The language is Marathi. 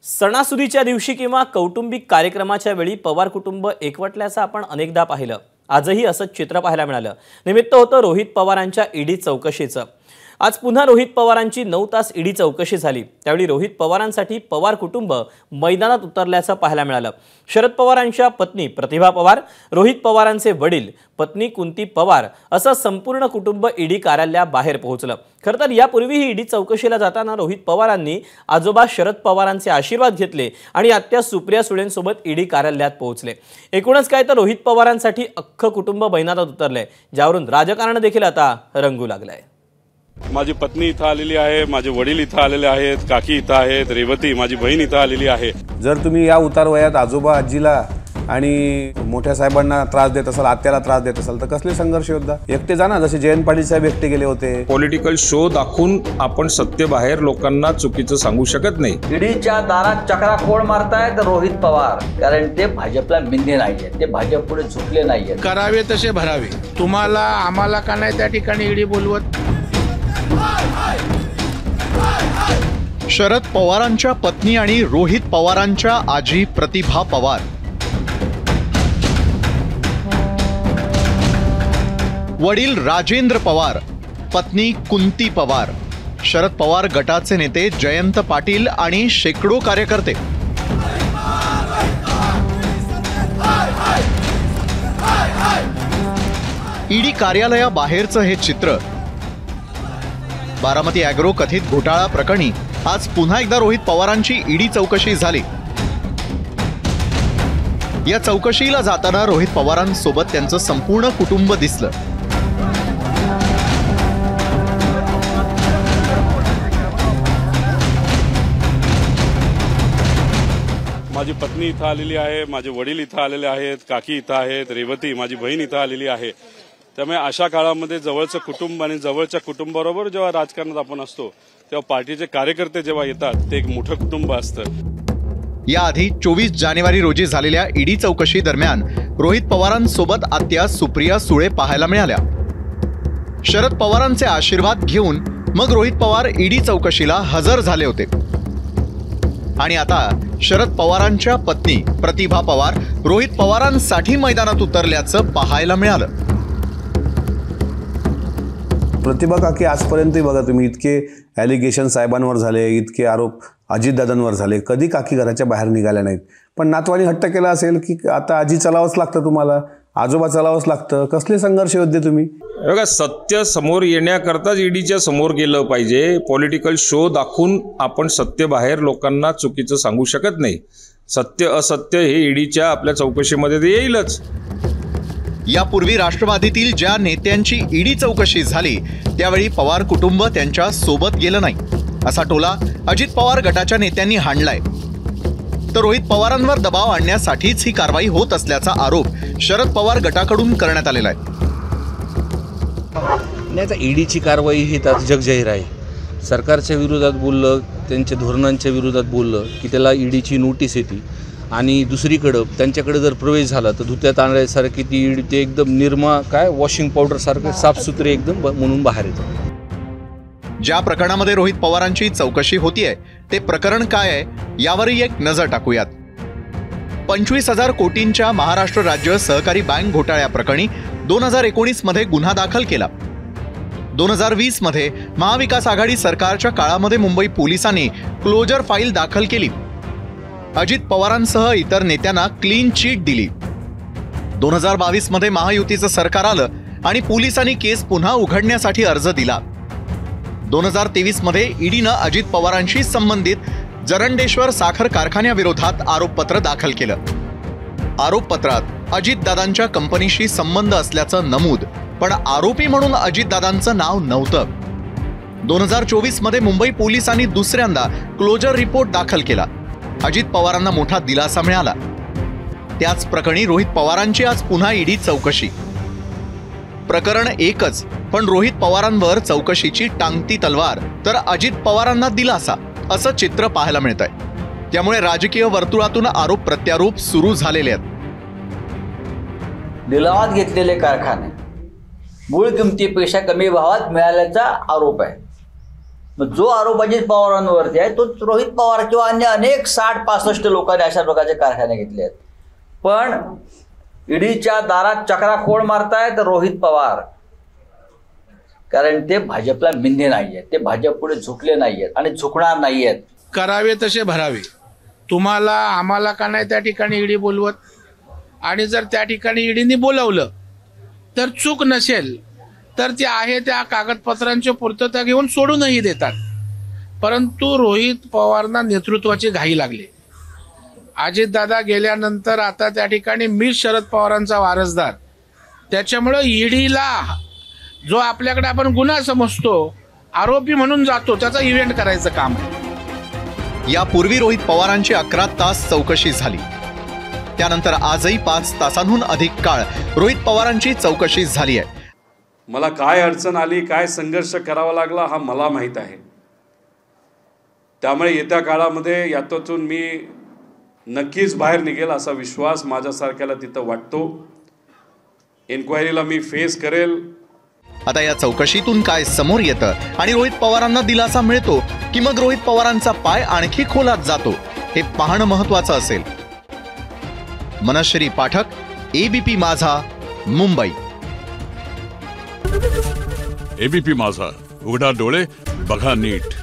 सणासुदीच्या दिवशी किंवा कौटुंबिक कार्यक्रमाच्या वेळी पवार कुटुंब एकवटल्याचं आपण अनेकदा पाहिलं। आजही असंच चित्र पाहायला मिळालं। निमित्त होतं रोहित पवारांच्या ईडी चौकशीचं। आज पुन्हा रोहित पवारांची 9 तास ईडी चौकशी झाली। त्यावेळी रोहित पवारांसाठी पवार कुटुंब मैदानात उतरल्याचं पाहायला मिळालं। शरद पवारांच्या पत्नी प्रतिभा पवार, रोहित पवारांचे वडील, पत्नी कुंती पवार असं संपूर्ण कुटुंब ईडी कार्यालयाबाहेर पोहोचलं। खरं तर यापूर्वी ही ईडी चौकशीला जाताना रोहित पवारांनी आजोबा शरद पवारांचे आशीर्वाद घेतले आणि आत्या सुप्रिया सुळेंसोबत ईडी कार्यालयात पोहोचले। एकूणच काय तर रोहित पवारांसाठी अख्खं कुटुंब मैदानात उतरलंय, ज्यावरून राजकारण देखील आता रंगू लागलंय। माझी पत्नी इथं आलेली आहे, माझे वडील इथं आलेले आहेत, काकी इथं आहेत, रेवती माझी बहीण इथं आलेली आहे। जर तुम्ही या उतार वयात आजोबा आजीला आणि मोठ्या साहेबांना त्रास देत असाल, आत्याला त्रास देत असाल तर कसले संघर्ष योद्धा? एकटे जाना, जसे जयंत पाटील साहेब एकटे गेले होते। पॉलिटिकल शो दाखवून आपण सत्य बाहेर लोकांना चुकीचं सांगू शकत नाही। ईडीच्या दारात चक्रा कोण मारतायत? रोहित पवार, कारण ते भाजपला मिंदे नाहीये, ते भाजप पुढे झुकले नाहीये। करावे तसे भरावे। तुम्हाला आम्हाला का नाही त्या ठिकाणी ईडी बोलवत? शरद पवारांच्या पत्नी आणि रोहित पवारांच्या आजी प्रतिभा पवार, वडील राजेंद्र पवार, पत्नी कुंती पवार, शरद पवार गटाचे नेते जयंत पाटील आणि शेकडो कार्यकर्ते। ईडी कार्यालयाबाहेरचं हे चित्र। बारामती ॲग्रो कथित घोटाळा प्रकरणी आज पुन्हा एकदा रोहित पवारांची ईडी चौकशी झाली। या चौकशीला जाताना रोहित पवारांसोबत त्यांचं संपूर्ण कुटुंब दिसलं। माझी पत्नी इथं आलेली आहे, माझे वडील इथं आलेले आहेत, काकी इथं आहेत, रेवती माझी बहीण इथं आलेली आहे। त्यामुळे अशा काळामध्ये जवळचं कुटुंब आणि जवळच्या कुटुंबाबरोबर जेव्हा राजकारणात आपण असतो तेव्हा पार्टीचे कार्यकर्ते जेव्हा येतात ते एक मोठं कुटुंब असतं। याआधी 24 जानेवारी रोजी झालेल्या ईडी चौकशी दरम्यान रोहित पवारांसोबत आत्या सुप्रिया सुळे पाहायला मिळाल्या। शरद पवारांचे आशीर्वाद घेऊन मग रोहित पवार ईडी चौकशीला हजर झाले होते। आणि आता शरद पवारांच्या पत्नी प्रतिभा पवार रोहित पवारांसाठी मैदानात उतरल्याचं पाहायला मिळालं। प्रतिभा काकी, आजपर्यंत बघा तुम्ही इतके ॲलिगेशन साहेबांवर झाले, इतके आरोप अजितदादांवर झाले, कधी काकी घराच्या बाहेर निघाल्या नाहीत। पण नातवानी हट्ट केला असेल की आता आजी चलावंच लागतं, तुम्हाला आजोबा चलावंच लागतं। कसले संघर्ष योद्धे तुम्ही? बघा, सत्य समोर येण्याकरताच ईडीच्या समोर गेलं पाहिजे। पॉलिटिकल शो दाखवून आपण सत्य बाहेर लोकांना चुकीचं सांगू शकत नाही। सत्य असत्य हे ईडीच्या आपल्या चौकशीमध्ये ते येईलच। यापूर्वी राष्ट्रवादीतील ज्या नेत्यांची ईडी चौकशी झाली त्यावेळी पवार कुटुंब त्यांच्या सोबत गेलं नाही, असा टोला अजित पवार गटाच्या नेत्यांनी हाणलाय। तर रोहित पवारांवर दबाव आणण्यासाठीच ही कारवाई होत असल्याचा आरोप शरद पवार गटाकडून करण्यात आलेला आहे। नाही, आता ईडीची कारवाई ही जगजाहीर आहे। सरकारच्या विरोधात बोललं, त्यांच्या धोरणांच्या विरोधात बोललं की त्याला ईडीची नोटीस येते आणि दुसरीकडं त्यांच्याकडे जर प्रवेश झाला तर धुत्यात आणण्यासारखी ती ईडी ते एकदम निर्मा वॉशिंग पावडर सारखं साफसुथरे एकदम म्हणून बाहेर येतं। ज्या प्रकरणामध्ये रोहित पवारांची चौकशी होतीये ते प्रकरण काय आहे यावरही एक नजर टाकूयात। 25,000 कोटींच्या महाराष्ट्र राज्य सहकारी बँक घोटाळ्याप्रकरणी 2019 मध्ये गुन्हा दाखल केला। 2020 मध्ये महाविकास आघाडी सरकारच्या काळामध्ये मुंबई पोलिसांनी क्लोजर फाईल दाखल केली। अजित पवारांसह इतर नेत्यांना क्लीन चिट दिली। 2022 मध्ये महायुतीचं सरकार आलं आणि पोलिसांनी केस पुन्हा उघडण्यासाठी अर्ज दिला। 2023 मध्ये ईडीनं अजित पवारांशी संबंधित जरंडेश्वर साखर कारखान्याविरोधात आरोपपत्र दाखल केलं। आरोपपत्रात अजितदादांच्या कंपनीशी संबंध असल्याचं नमूद, पण आरोपी म्हणून अजितदादांचं नाव नव्हतं। 2024 मध्ये मुंबई पोलिसांनी दुसऱ्यांदा क्लोजर रिपोर्ट दाखल केला। अजित पवारांना मोठा दिलासा मिळाला। त्याच प्रकरणी रोहित पवारांची आज पुन्हा ईडी चौकशी। प्रकरण एकच, पण रोहित पवारांवर चौकशीची टांगती तलवार तर अजित पवारांना दिलासा, असं चित्र पाहायला मिळतंय। त्यामुळे राजकीय वर्तुळातून आरोप प्रत्यारोप सुरू झालेले आहेत। लिलावात घेतलेले कारखाने मूळ किमतीपेक्षा कमी भावात मिळाल्याचा आरोप आहे। मग जो आरोप अजित पवारांवरती आहे तो रोहित पवार किंवा अन्य अनेक 60-65 लोकांनी अशा प्रकारचे कारखाने घेतले आहेत. पण ईडीच्या दारात चक्राखोळ मारतायत रोहित पवार, कारण ते भाजपला मिंधे नाही आहेत, ते भाजप पुढे झुकले नाही आहेत आणि झुकणार नाही आहेत. करावे तसे भरावे. तुम्हाला आम्हाला का नाही त्या ठिकाणी ईडी बोलवत, आणि जर त्या ठिकाणी ईडीने बोलवलं तर चूक नसेल तर ते आहे त्या कागदपत्रांची पूर्तता घेऊन सोडूनही देतात. परंतु रोहित पवारांना नेतृत्वाची घाई लागली. अजितदादा गेल्यानंतर आता त्या ठिकाणी मी शरद पवारांचा वारसदार, त्याच्यामुळं ईडीला जो आपल्याकडे आपण गुन्हा समजतो, आरोपी म्हणून जातो, त्याचा इव्हेंट करायचं काम आहे. यापूर्वी रोहित पवारांची 11 तास चौकशी झाली. त्यानंतर आजही 5 तासांहून अधिक काळ रोहित पवारांची चौकशी झाली आहे. मला काय अडचण आली, काय संघर्ष करावा लागला हा मला माहीत आहे. त्यामुळे येत्या काळामध्ये यातून मी नक्कीच बाहेर निघेल असा विश्वास माझ्यासारख्याला तिथं वाटतो. इन्क्वायरीला मी फेस करेल. आता या चौकशीतून काय समोर येतं आणि रोहित पवारांना दिलासा मिळतो की मग रोहित पवारांचा पाय आणखी खोलात जातो, हे पाहणं महत्त्वाचं असेल. मनश्री पाठक, एबीपी माझा, मुंबई. एबीपी माझा, उघडा डोळे बघा नीट.